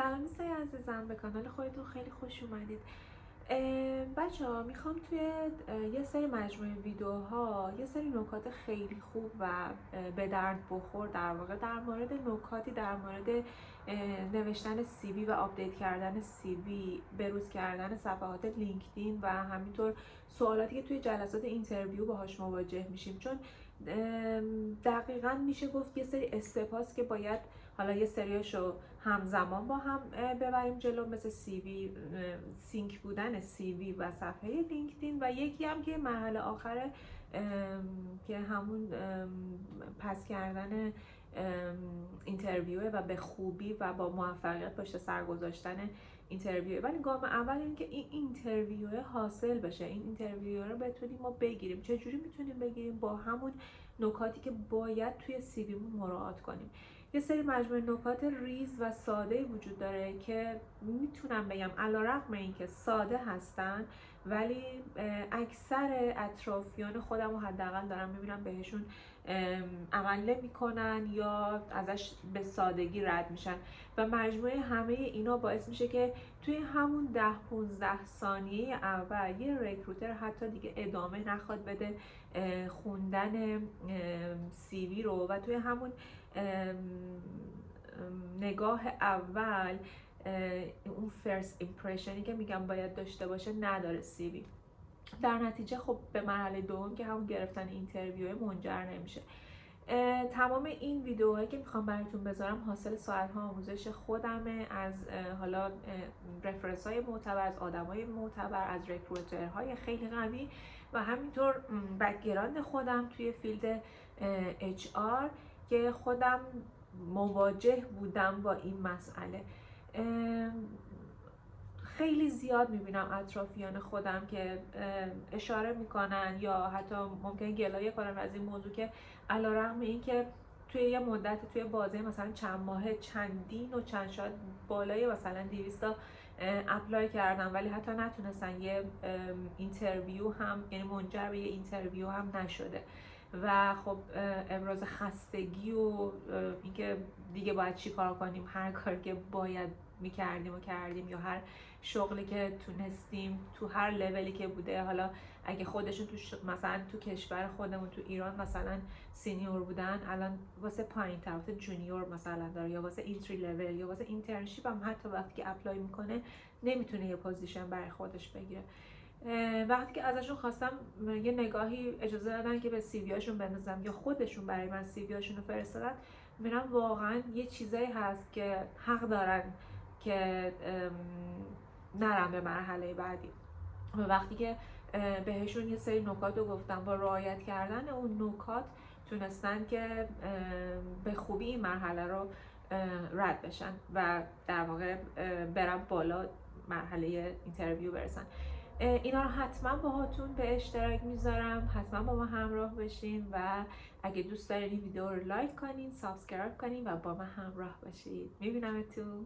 سلام دوستای عزیزم، به کانال خودتون خیلی خوش اومدید. بچه ها میخوام توی یه سری مجموعه ویدیوها یه سری نکات خیلی خوب و به درد بخور در واقع در مورد نکاتی در مورد نوشتن CV و آپدیت کردن CV، بروز کردن صفحات لینکدین و همینطور سوالاتی که توی جلسات اینترویو باهاش مواجه میشیم، چون دقیقاً میشه گفت یه سری استپاس که باید حالا یه سریاشو همزمان با هم ببریم جلو، مثل سینک بودن CV و صفحه لینکدین، و یکی هم که مرحله آخره که همون پس کردن اینترویوه و به خوبی و با موفقیت پشت سر گذاشتن اینترویوه. ولی گام اول این که این اینترویوه حاصل بشه، این اینترویو رو بتونیم ما بگیریم. چجوری میتونیم بگیریم؟ با همون نکاتی که باید توی CVمون مراعات کنیم. یه سری مجموعه نکات ریز و ساده وجود داره که میتونم بگم علیرغم اینکه ساده هستن، ولی اکثر اطرافیان خودم رو حداقل دارم میبینم بهشون عمل نمی‌کنن یا ازش به سادگی رد میشن، و مجموعه همه اینا باعث میشه که توی همون 10-15 ثانیه اول یه رکروتر حتی دیگه ادامه نخواد بده خوندن CV رو، و توی همون نگاه اول اون فرست ایمپرشنی که میگم باید داشته باشه نداره CV. در نتیجه خب به مرحله دوم که همون گرفتن اینترویو منجر نمیشه. تمام این ویدیوهایی که میخوام براتون بذارم حاصل ساعت‌ها آموزش خودمه، از حالا رفرنس های معتبر، از آدمای معتبر، از رکروترهای خیلی قوی، و همینطور بک‌گراند خودم توی فیلد HR که خودم مواجه بودم با این مسئله. خیلی زیاد میبینم اطرافیان خودم که اشاره میکنن یا حتی ممکن گلایه کنن از این موضوع که علیرغم اینکه توی یه مدت، توی بازه مثلا چند ماهه، چندین و چند شاید بالای مثلا 200 تا اپلای کردن، ولی حتی نتونستن یه اینترویو هم، یعنی منجر به یه اینترویو هم نشده. و خب ابراز خستگی و اینکه دیگه باید چی کار کنیم، هر کاری که باید میکردیم و کردیم، یا هر شغلی که تونستیم تو هر لولی که بوده، حالا اگه خودشون تو مثلا تو کشور خودمون تو ایران مثلا سینیور بودن، الان واسه پایین طرف جونیور مثلا داره، یا واسه اینتری لول یا واسه اینترنشیپ هم حتی وقتی که اپلای میکنه نمیتونه یه پوزیشن برای خودش بگیره. وقتی که ازشون خواستم یه نگاهی اجازه دادن که به CV هاشون بندازم، یا خودشون برای من CV هاشون رو فرستادن، میرم واقعا یه چیزایی هست که حق دارن که نرم به مرحله بعدی. و وقتی که بهشون یه سری نکات رو گفتم، با رعایت کردن اون نکات تونستن که به خوبی این مرحله رو رد بشن و در واقع برن بالا، مرحله اینترویو برسن. اینا رو حتما باهاتون به اشتراک میذارم، حتما با ما همراه بشین، و اگه دوست دارین این ویدیو رو لایک کنین، سابسکرایب کنین و با ما همراه باشید. میبینمتون.